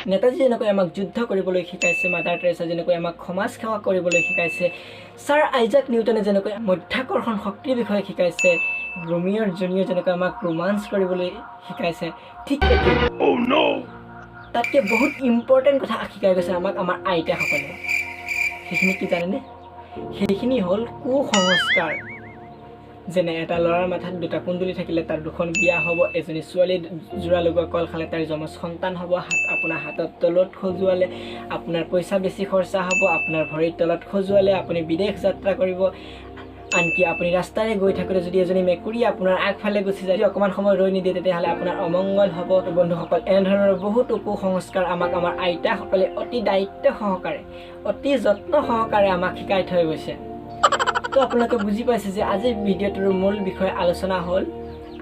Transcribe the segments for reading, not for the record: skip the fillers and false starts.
নেতাজী যেনেকৈ আমাক যুদ্ধ কৰিবলৈ শিকাইছে, মাদাৰ টেৰেছা যেনেকৈ আমাক সমাজ সেৱা কৰিবলৈ শিকাইছে, ছাৰ আইজাক নিউটনে যেনেকৈ মধ্যাকৰ্ষণ শক্তিৰ বিষয়ে শিকাইছে, ৰোমিঅ' জুনিয়ৰ যেনেকৈ আমাক ৰোমাঞ্চ কৰিবলৈ শিকাইছে, ঠিক একেই তাতকৈ বহুত ইম্পৰ্টেণ্ট কথা শিকাই গৈছে আমাক আমাৰ আইতাসকলে। সেইখিনি কি জানেনে? সেইখিনি হ'ল কুসংস্কাৰ। যেনে এটা ল'ৰাৰ মাথাত দুটা কুণ্ডলী থাকিলে তাৰ দুখন বিয়া হ'ব, এজনী ছোৱালী যোৰা লগোৱা কল খালে তাৰ যমজ সন্তান হ'ব, আপোনাৰ হাতত তলত সজোৱালে আপোনাৰ পইচা বেছি খৰচা হ'ব, আপোনাৰ ভৰিৰ তলত সজোৱালে আপুনি বিদেশ যাত্ৰা কৰিব, আনকি আপুনি ৰাস্তাৰে গৈ থাকোঁতে যদি এজনী মেকুৰী আপোনাৰ আগফালে গুচি যায়, অকণমান সময় ৰৈ নিদিয়ে, তেতিয়াহ'লে আপোনাৰ অমংগল হ'ব। বন্ধুসকল, এনেধৰণৰ বহুতো কুসংস্কাৰ আমাক আমাৰ আইতাসকলে অতি দায়িত্ব সহকাৰে, অতি যত্ন সহকাৰে আমাক শিকাই থৈ গৈছে। তো আপোনালোকে বুজি পাইছে যে আজিৰ ভিডিঅ'টোৰ মূল বিষয় আলোচনা হ'ল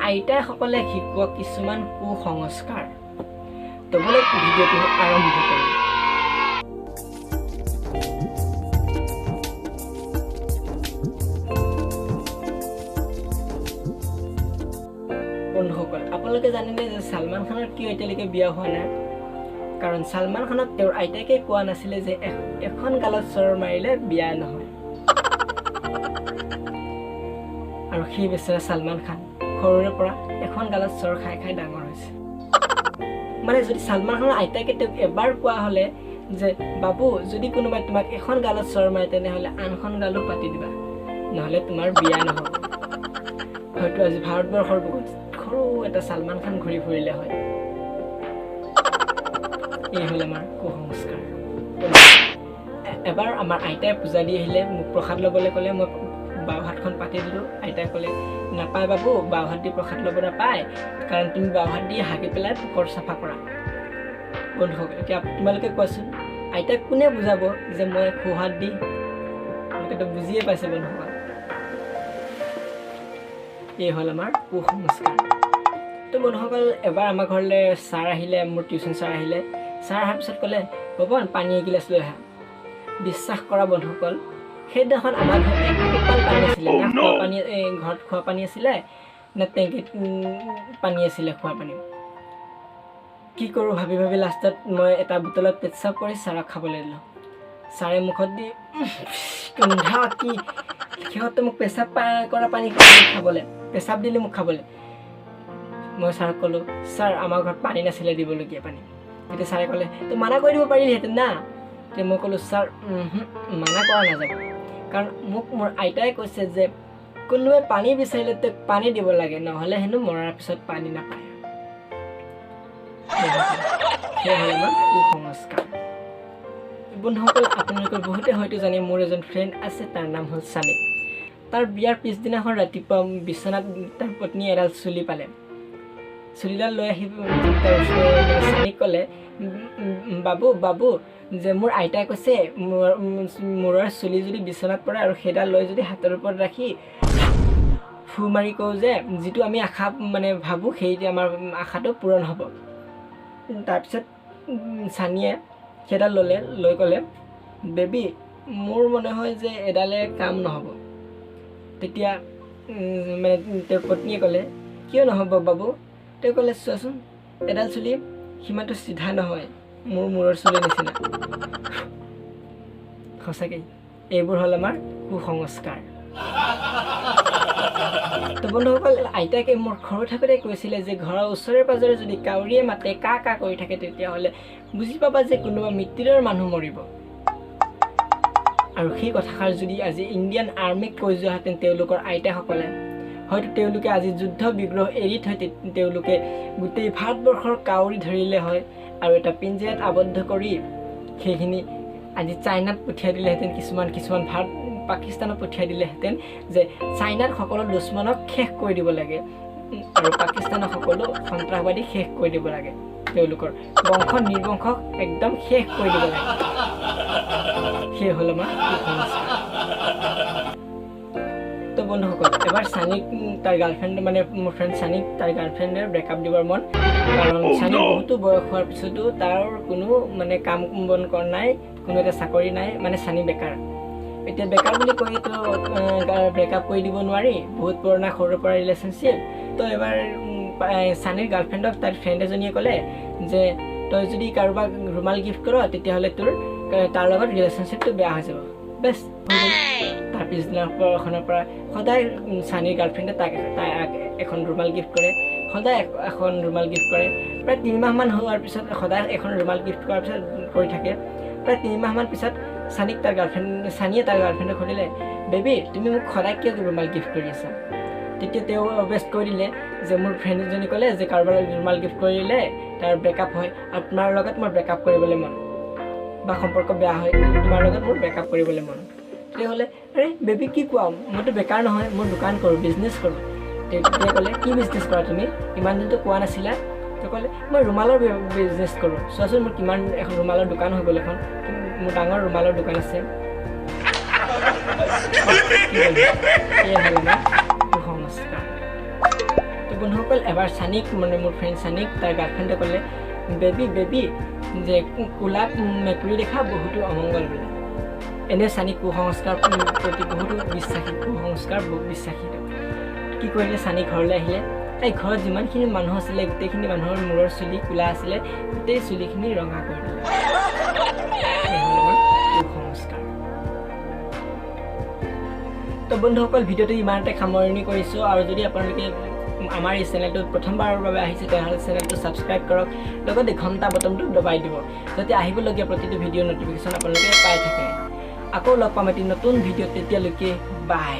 আইতাসকলে শিকোৱা কিছুমান কুসংস্কাৰ। তো ব'লক ভিডিঅ'টো আৰম্ভ কৰোঁ। বন্ধুসকল, আপোনালোকে জানেনে যে ছালমান খানৰ কিয় এতিয়ালৈকে বিয়া হোৱা নাই? কাৰণ ছালমান খানক তেওঁৰ আইতাকে কোৱা নাছিলে যে এখন গালত চৰ মাৰিলে বিয়া নহয়। আৰু সেই বেচেৰা ছালমান খান সৰুৰে পৰা এখন গালত চৰ খাই খাই ডাঙৰ হৈছে। মানে যদি ছালমান খানৰ আইতাকে তেওঁক এবাৰ কোৱা হ'লে যে বাবু, যদি কোনোবাই তোমাক এখন গালত চৰ মাৰে তেনেহ'লে আনখন গালো পাতি দিবা, নহ'লে তোমাৰ বিয়া নহ'ব, হয়তো আজি ভাৰতবৰ্ষৰ বহুত সৰু এটা ছালমান খান ঘূৰি ফুৰিলে হয়। এই হ'ল আমাৰ কুসংস্কাৰ। এবাৰ আমাৰ আইতাই পূজা দি আহিলে, মোক প্ৰসাদ ল'বলৈ ক'লে, মই বাওঁ হাতখন পাতি দিলোঁ। আইতাই ক'লে, নাপায় বাবু, বাওঁ হাত দি প্ৰসাদ ল'ব নাপায়, কাৰণ তুমি বাওঁ হাত দি হাগি পেলাই পোকৰ চাফা কৰা। বন্ধুসকল, এতিয়া তোমালোকে কোৱাচোন, আইতাক কোনে বুজাব যে মই সোঁ হাত দি? তোমালোকেতো বুজিয়ে পাইছে বন্ধুসকল। এই হ'ল আমাৰ কুসংস্কাৰ। তো বন্ধুসকল, এবাৰ আমাৰ ঘৰলৈ ছাৰ আহিলে, মোৰ টিউশ্যন ছাৰ আহিলে। ছাৰ অহাৰ পিছত ক'লে, পৱন, পানী এগিলাচ লৈ আহা। বিশ্বাস কৰা বন্ধুসকল, সেইদিনাখন আমাৰ ঘৰত একোপাল পানী আছিলে, না খোৱা পানী, ঘৰত খোৱা পানী আছিলে, না টেংকিত পানী আছিলে খোৱা পানী। কি কৰোঁ ভাবি ভাবি লাষ্টত মই এটা বোতলত পেচাব কৰি ছাৰক খাবলৈ দিলোঁ। ছাৰে মুখত দি গোন্ধা কি, সিহঁতে মোক পেচাব কৰা পানী খাবলৈ, পেচাব দিলে মোক খাবলৈ। মই ছাৰক ক'লোঁ, ছাৰ আমাৰ ঘৰত পানী নাছিলে দিবলগীয়া পানী। তেতিয়া ছাৰে ক'লে, তো মানা কৰি দিব পাৰিলিহেঁতেন না। তেতিয়া মই ক'লোঁ, ছাৰ মানা কৰা নাযাব, কাৰণ মোক মোৰ আইতাই কৈছে যে কোনোবাই পানী বিচাৰিলে তেওঁক পানী দিব লাগে, নহ'লে হেনো মৰাৰ পিছত পানী নাপায়। সেয়া হ'ল আমাৰ কুসংস্কাৰ। বন্ধুসকল, আপোনালোকৰ বহুতে হয়তো জানে, মোৰ এজন ফ্ৰেণ্ড আছে, তাৰ নাম হ'ল চানি। তাৰ বিয়াৰ পিছদিনাখন ৰাতিপুৱা বিচনাত তাৰ পত্নীয়ে এডাল চুলি পালে। চুলিডাল লৈ আহি তাৰ চানিক ক'লে, বাবু বাবু, যে মোৰ আইতাই কৈছে মূৰৰ চুলি যদি বিচনাত পৰে আৰু সেইডাল লৈ যদি হাতৰ ওপৰত ৰাখি ফু মাৰি কওঁ যে যিটো আমি আশা ভাবোঁ, সেই আমাৰ আশাটো পূৰণ হ'ব। তাৰপিছত চানিয়ে সেইডাল লৈ ক'লে, বেবী, মোৰ মনে হয় যে এডালে কাম নহ'ব। তেতিয়া তেওঁৰ পত্নীয়ে ক'লে, কিয় নহ'ব বাবু? তেওঁ ক'লে, চোৱাচোন, এডাল চুলি সিমানটো চিধা নহয়, মোৰ মূৰৰ চুলিৰ নিচিনা। সঁচাকৈ এইবোৰ হ'ল আমাৰ কুসংস্কাৰ। তো বন্ধুসকল, আইতাকে মোৰ সৰু থাকোঁতে কৈছিলে যে ঘৰৰ ওচৰে পাজৰে যদি কাউৰীয়ে মাতে, কা কা কৰি থাকে, তেতিয়াহ'লে বুজি পাবা যে কোনোবা মৃত্যুৰ মানুহ মৰিব। আৰু সেই কথাষাৰ যদি আজি ইণ্ডিয়ান আৰ্মিক কৈ যোৱাহেঁতেন তেওঁলোকৰ আইতাসকলে, হয়তো তেওঁলোকে আজি যুদ্ধ বিগ্ৰহ এৰি থৈ তেওঁলোকে গোটেই ভাৰতবৰ্ষৰ কাউৰী ধৰিলে হয়, আৰু এটা পিঞ্জৰাত আবদ্ধ কৰি সেইখিনি আজি চাইনাত পঠিয়াই দিলেহেঁতেন। কিছুমান পাকিস্তানত পঠিয়াই দিলেহেঁতেন যে চাইনাত সকলো দুশ্মনক শেষ কৰি দিব লাগে, আৰু পাকিস্তানৰ সকলো সন্ত্ৰাসবাদী শেষ কৰি দিব লাগে, তেওঁলোকৰ বংশ নিৰ্বংশক একদম শেষ কৰি দিব লাগে। সেই হ'ল আমাৰ কুসংস্কাৰ। তো বন্ধুসকল, এবাৰ চানিক তাৰ গাৰ্লফ্ৰেণ্ড, মোৰ ফ্ৰেণ্ড চানিক তাৰ গাৰ্লফ্ৰেণ্ডে ব্ৰেকআপ দিবৰ মন, কাৰণ চানি বহুতো বয়স হোৱাৰ পিছতো তাৰ কোনো কাম বন কৰা নাই, কোনো এটা চাকৰি নাই, চানি বেকাৰ। এতিয়া বেকাৰ বুলি কৈতো ব্ৰেকআপ কৰি দিব নোৱাৰি, বহুত পুৰণা সৰুৰ পৰা ৰিলেশ্যনশ্বিপ। তো এবাৰ চানিৰ গাৰ্লফ্ৰেণ্ডক তাৰ ফ্ৰেণ্ড এজনীয়ে ক'লে যে তই যদি কাৰোবাক ৰুমাল গিফ্ট কৰ তেতিয়াহ'লে তোৰ তাৰ লগত ৰিলেশ্যনশ্বিপটো বেয়া হৈ যাব বেছ তাৰ পিছদিনাখনৰ পৰা সদায় চানীৰ গাৰ্লফ্ৰেণ্ডে তাক এখন ৰুমাল গিফ্ট কৰে সদায় এখন ৰুমাল গিফ্ট কৰে প্ৰায় 3 মাহমান হোৱাৰ পিছত সদায় এখন ৰুমাল গিফ্ট কৰাৰ পিছত কৰি থাকে প্ৰায় 3 মাহমান পিছত চানীয়ে তাৰ গাৰ্লফ্ৰেণ্ডক সুধিলে বেবী তুমি মোক সদায় কিয় ৰুমাল গিফ্ট কৰি আছা তেতিয়া তেওঁ অবেষ্ট কৰি দিলে যে মোৰ ফ্ৰেণ্ড এজনী ক'লে যে কাৰোবাৰ ৰুমাল গিফ্ট কৰিলে তাৰ ব্ৰেকআপ হয় আৰু তোমাৰ লগত মই ব্ৰেকআপ কৰিবলৈ মন বা সম্পৰ্ক বেয়া হয় তোমাৰ লগত মোৰ ব্ৰেকআপ কৰিবলৈ মন তেতিয়াহ'লে আৰে বেবী কি কোৱা মইতো বেকাৰ নহয় মোৰ দোকান কৰোঁ বিজনেছ কৰোঁ তেতিয়া ক'লে কি বিজনেছ কৰা তুমি ইমান দিনতো কোৱা নাছিলা তেওঁ ক'লে মই ৰুমালৰ বিজনেছ কৰোঁ চোৱাচোন মোৰ কিমান এখন ৰুমালৰ দোকান হৈ গ'ল এখন মোৰ ডাঙৰ ৰুমালৰ দোকান আছে কুসংস্কাৰ তো বন্ধুসকল এবাৰ চানীক মানে মোৰ ফ্ৰেণ্ড চানীক তাৰ গাৰ্লফ্ৰেণ্ডে ক'লে বেবী যে কোলা মেকুৰী দেখা বহুতো অমংগল বোলে এনে চানী কুসংস্কাৰ প্ৰতি বহুতো কুসংস্কাৰ বিশ্বাসী কি কৰিলে চানী ঘৰলৈ আহিলে তাই ঘৰত যিমানখিনি মানুহ আছিলে গোটেইখিনি মানুহৰ মূৰৰ চুলি কোলা আছিলে গোটেই চুলিখিনি ৰঙা কৰি দিলে কুসংস্কাৰ তো বন্ধুসকল ভিডিঅ'টো ইমানতে সামৰণি কৰিছোঁ আৰু যদি আপোনালোকে আমাৰ এই চেনেলটোত প্ৰথমবাৰৰ বাবে আহিছে তেনেহ'লে চেনেলটো ছাবস্ক্ৰাইব কৰক লগতে ঘণ্টা বটনটো দবাই দিব যাতে আহিবলগীয়া প্ৰতিটো ভিডিঅ'ৰ নটিফিকেশ্যন আপোনালোকে পাই থাকে আকৌ লগ পাম এটি নতুন ভিডিঅ'ত তেতিয়ালৈকে বাই